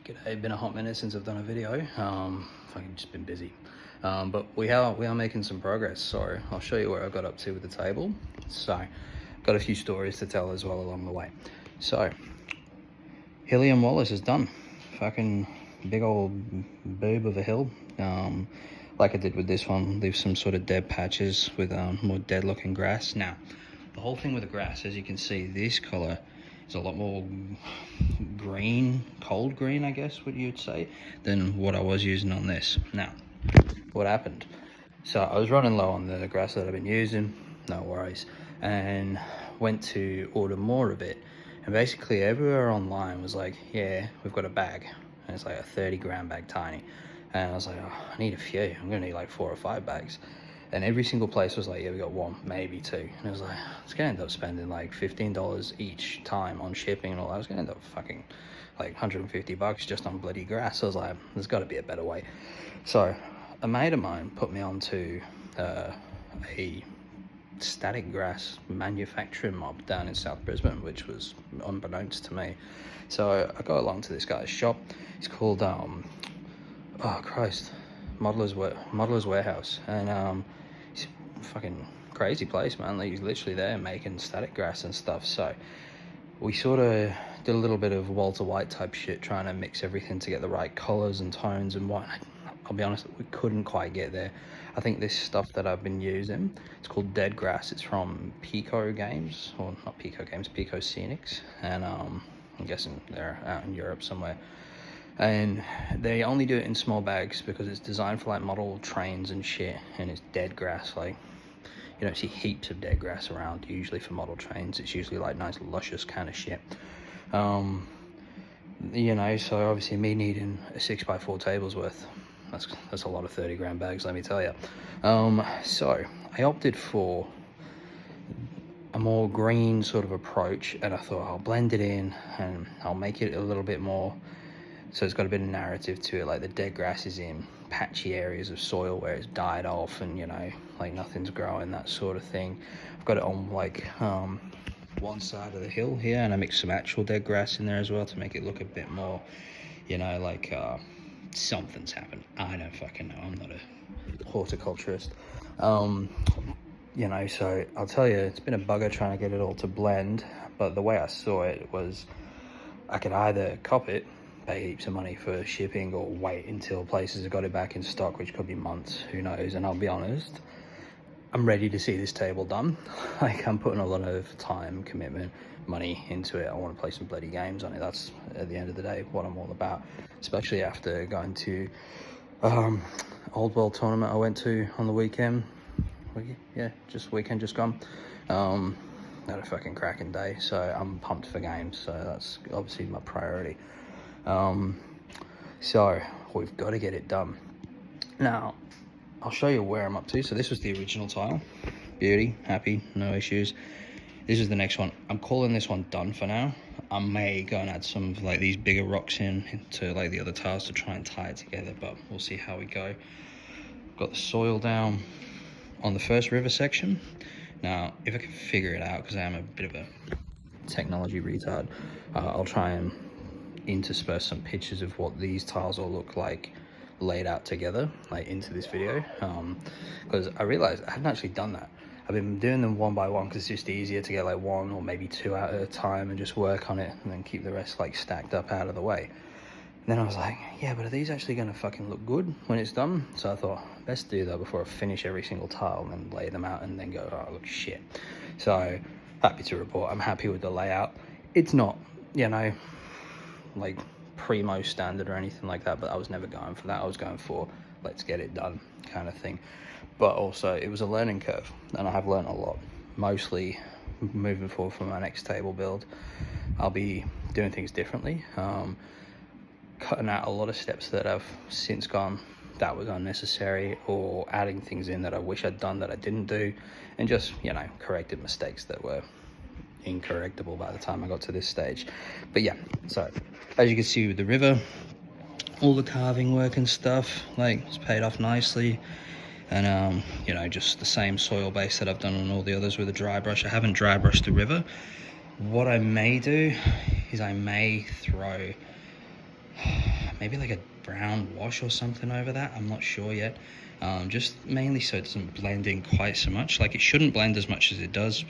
G'day, been a hot minute since I've done a video. Fucking just been busy. But we are making some progress, so I'll show you where I got up to with the table. So, got a few stories to tell as well along the way. So, Hilly and Wallace is done. Fucking big old boob of a hill. Like I did with this one, leave some sort of dead patches with more dead looking grass. Now, the whole thing with the grass, as you can see, this color is a lot more green, cold green, I guess what you'd say, than what I was using on this. Now, what happened? So I was running low on the grass that I've been using, no worries, and went to order more of it. And basically everywhere online was like, yeah, we've got a bag. And it's like a 30-gram bag, tiny. And I was like, oh, I need a few. I'm gonna need like 4 or 5 bags. And every single place was like, yeah, we got 1, maybe 2. And I was like, I was gonna end up spending like $15 each time on shipping and all that. I was gonna end up fucking like 150 bucks just on bloody grass. So I was like, there's gotta be a better way. So a mate of mine put me onto a static grass manufacturing mob down in South Brisbane, which was unbeknownst to me. So I go along to this guy's shop. It's called, oh Christ, Modeller's Warehouse. And it's a fucking crazy place, man. Like, he's literally there making static grass and stuff. So we sort of did a little bit of Walter White type shit, trying to mix everything to get the right colors and tones and whatnot. I'll be honest, we couldn't quite get there. I think this stuff that I've been using, it's called Dead Grass. It's from Pico Games, or not Pico Games, Pico Scenics. And I'm guessing they're out in Europe somewhere. And they only do it in small bags because it's designed for like model trains and shit, and it's dead grass. Like, you don't see heaps of dead grass around usually for model trains. It's usually like nice luscious kind of shit. You know, so obviously me needing a 6x4 table's worth, that's a lot of 30-gram bags, let me tell you. So I opted for a more green sort of approach, and I thought I'll blend it in and I'll make it a little bit more so it's got a bit of narrative to it. Like, the dead grass is in patchy areas of soil where it's died off and, you know, like nothing's growing, that sort of thing. I've got it on like one side of the hill here, and I mixed some actual dead grass in there as well to make it look a bit more, you know, like something's happened. I don't fucking know, I'm not a horticulturist. You know, so I'll tell you, it's been a bugger trying to get it all to blend, but the way I saw it was I could either cop it, pay heaps of money for shipping, or wait until places have got it back in stock, which could be months, who knows. And I'll be honest, I'm ready to see this table done. Like, I'm putting a lot of time, commitment, money into it. I want to play some bloody games on it. That's, at the end of the day, what I'm all about, especially after going to Old World tournament I went to on the weekend. Yeah, just weekend just gone. Had a fucking cracking day, so I'm pumped for games, so that's obviously my priority. So we've got to get it done. Now I'll show you where I'm up to. So this was the original tile, beauty, happy, no issues. This is the next one. I'm calling this one done for now. I may go and add some of like these bigger rocks into like the other tiles to try and tie it together, but we'll see how we go. Got the soil down on the first river section. Now, if I can figure it out, because I am a bit of a technology retard, I'll try and intersperse some pictures of what these tiles all look like laid out together, like into this video, because I realized I hadn't actually done that. I've been doing them one by one because it's just easier to get like 1 or maybe 2 out at a time and just work on it, and then keep the rest like stacked up out of the way. And then I was like, yeah, but are these actually gonna fucking look good when it's done? So I thought, best do that before I finish every single tile and then lay them out and then go, oh, look shit. So happy to report, I'm happy with the layout. It's not, you know, like primo standard or anything like that, but I was never going for that. I was going for let's get it done kind of thing. But also it was a learning curve, and I have learned a lot, mostly moving forward for my next table build. I'll be doing things differently, cutting out a lot of steps that I've since gone that was unnecessary, or adding things in that I wish I'd done that I didn't do, and just, you know, corrected mistakes that were incorrectable by the time I got to this stage. But yeah, so as you can see with the river, all the carving work and stuff, like, it's paid off nicely. And you know, just the same soil base that I've done on all the others with a dry brush. I haven't dry brushed the river. What I may do is I may throw maybe like a brown wash or something over that. I'm not sure yet. Just mainly so it doesn't blend in quite so much. Like, it shouldn't blend as much as it does,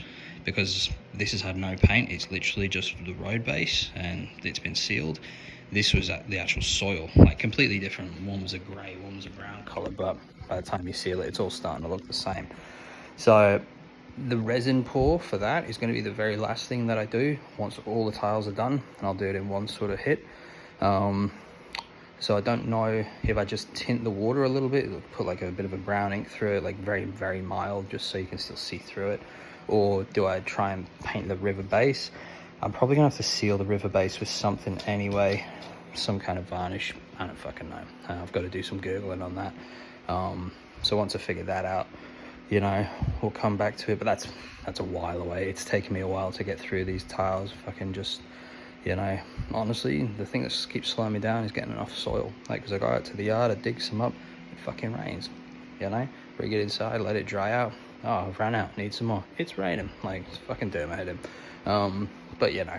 because this has had no paint. It's literally just the road base and it's been sealed. This was at the actual soil, like completely different. One was a grey, one was a brown colour, but by the time you seal it, it's all starting to look the same. So the resin pour for that is going to be the very last thing that I do once all the tiles are done, and I'll do it in one sort of hit. So I don't know if I just tint the water a little bit, put like a bit of a brown ink through it, like very, very mild, just so you can still see through it, or do I try and paint the river base? I'm probably gonna have to seal the river base with something anyway, some kind of varnish. I don't fucking know. I've got to do some Googling on that. So once I figure that out, you know, we'll come back to it, but that's a while away. It's taken me a while to get through these tiles. Fucking just, you know, honestly, the thing that keeps slowing me down is getting enough soil. Like, because I go out to the yard, I dig some up, it fucking rains, you know? Bring it inside, let it dry out. Oh, I've ran out, need some more. It's raining. Like, it's fucking doom-headed. But, you know,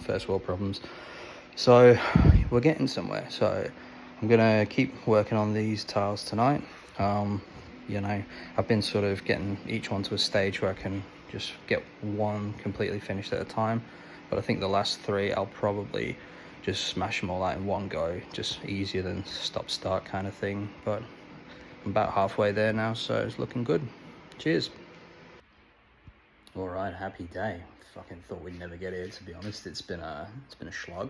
first world problems. So, we're getting somewhere. So, I'm going to keep working on these tiles tonight. You know, I've been sort of getting each one to a stage where I can just get one completely finished at a time. But I think the last three, I'll probably just smash them all out in one go. Just easier than stop-start kind of thing. But I'm about halfway there now, so it's looking good. Cheers. All right, happy day. Fucking thought we'd never get here, to be honest. It's been a slog,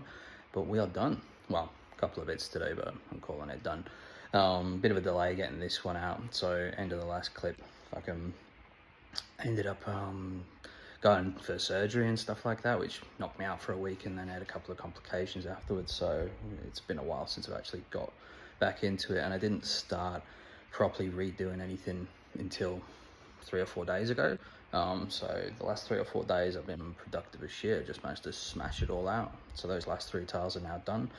but we are done. Well, a couple of bits today, but I'm calling it done. Bit of a delay getting this one out, so end of the last clip, fucking ended up going for surgery and stuff like that, which knocked me out for a week, and then had a couple of complications afterwards. So it's been a while since I've actually got back into it, and I didn't start properly redoing anything until 3 or 4 days ago. So the last 3 or 4 days I've been productive as shit. Just managed to smash it all out. So those last 3 tiles are now done.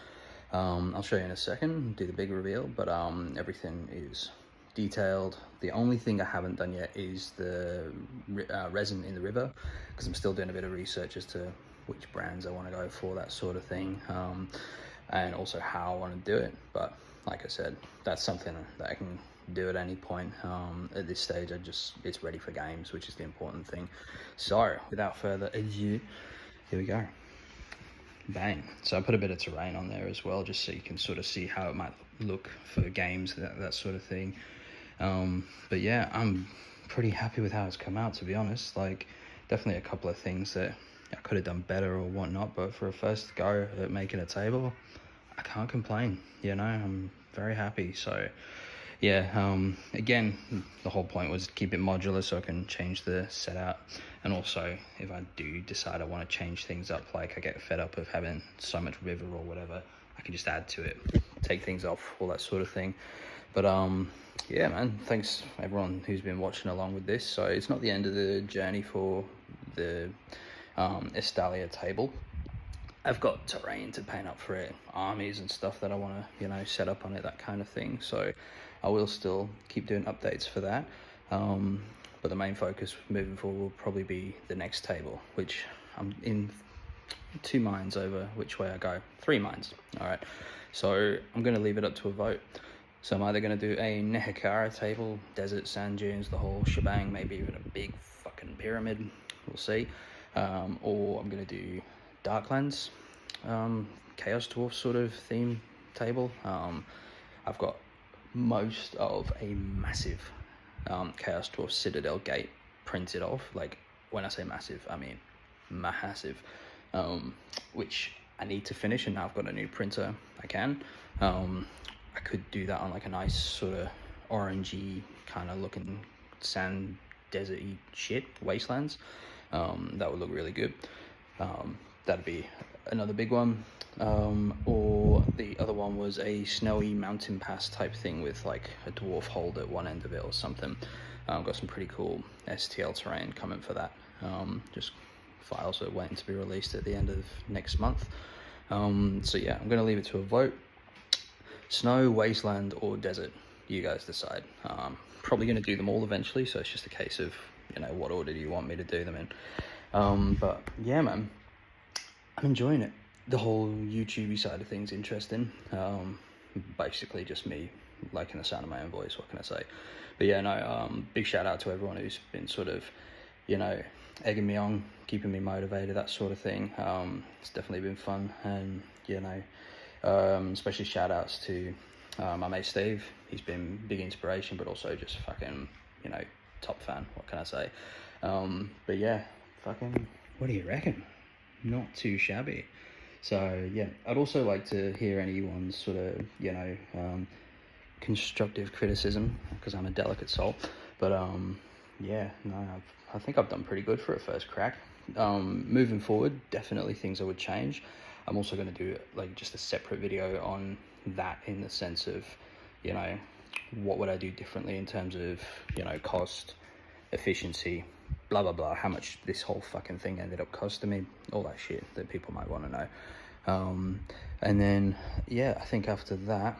I'll show you in a second, do the big reveal, but everything is detailed. The only thing I haven't done yet is the resin in the river, because I'm still doing a bit of research as to which brands I want to go for, that sort of thing, and also how I want to do it. But like I said, that's something that I can do at any point. At this stage, it's ready for games, which is the important thing. So without further ado, here we go. Bang. So I put a bit of terrain on there as well, just so you can sort of see how it might look for games, that sort of thing. But yeah, I'm pretty happy with how it's come out, to be honest. Like, definitely a couple of things that I could have done better or whatnot, but for a first go at making a table, I can't complain, you know. I'm very happy. So yeah, again, the whole point was to keep it modular so I can change the setup. And also, if I do decide I want to change things up, like I get fed up of having so much river or whatever, I can just add to it, take things off, all that sort of thing. But yeah, man, thanks everyone who's been watching along with this. So it's not the end of the journey for the Estalia table. I've got terrain to paint up for it, armies and stuff that I want to, you know, set up on it, that kind of thing. So I will still keep doing updates for that. But the main focus moving forward will probably be the next table, which I'm in 2 minds over which way I go. 3 minds, all right. So I'm going to leave it up to a vote. So I'm either going to do a Nehekara table, desert, sand dunes, the whole shebang, maybe even a big fucking pyramid, we'll see. Or I'm going to do Darklands, Chaos Dwarf sort of theme table. I've got most of a massive Chaos Dwarf Citadel gate printed off. Like, when I say massive, I mean massive, which I need to finish, and now I've got a new printer. I can. I could do that on like a nice sort of orangey kind of looking sand deserty shit wastelands. That would look really good. That'd be another big one. Or the other one was a snowy mountain pass type thing with like a dwarf hold at one end of it or something. Got some pretty cool STL terrain coming for that. Just files are waiting to be released at the end of next month. So yeah, I'm gonna leave it to a vote. Snow, wasteland, or desert, you guys decide. Probably gonna do them all eventually, so it's just a case of, you know, what order do you want me to do them in. But yeah, man, I'm enjoying it. the whole YouTube side of things interesting. Basically just me liking the sound of my own voice, what can I say? But yeah, no, big shout out to everyone who's been sort of, you know, egging me on, keeping me motivated, that sort of thing. It's definitely been fun, and you know, especially shout outs to my mate Steve. He's been big inspiration, but also just fucking, you know, top fan, what can I say? But yeah, fucking, what do you reckon? Not too shabby. So yeah, I'd also like to hear anyone's sort of, you know, constructive criticism, because I'm a delicate soul. But yeah, no, I think I've done pretty good for a first crack. Moving forward, definitely things I would change. I'm also going to do like just a separate video on that, in the sense of, you know, what would I do differently in terms of, you know, cost, efficiency, blah blah blah, how much this whole fucking thing ended up costing me, all that shit that people might want to know. And then yeah, I think after that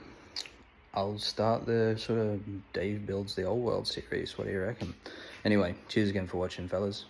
I'll start the sort of Dave Builds the Old World series. What do you reckon? Anyway, cheers again for watching, fellas.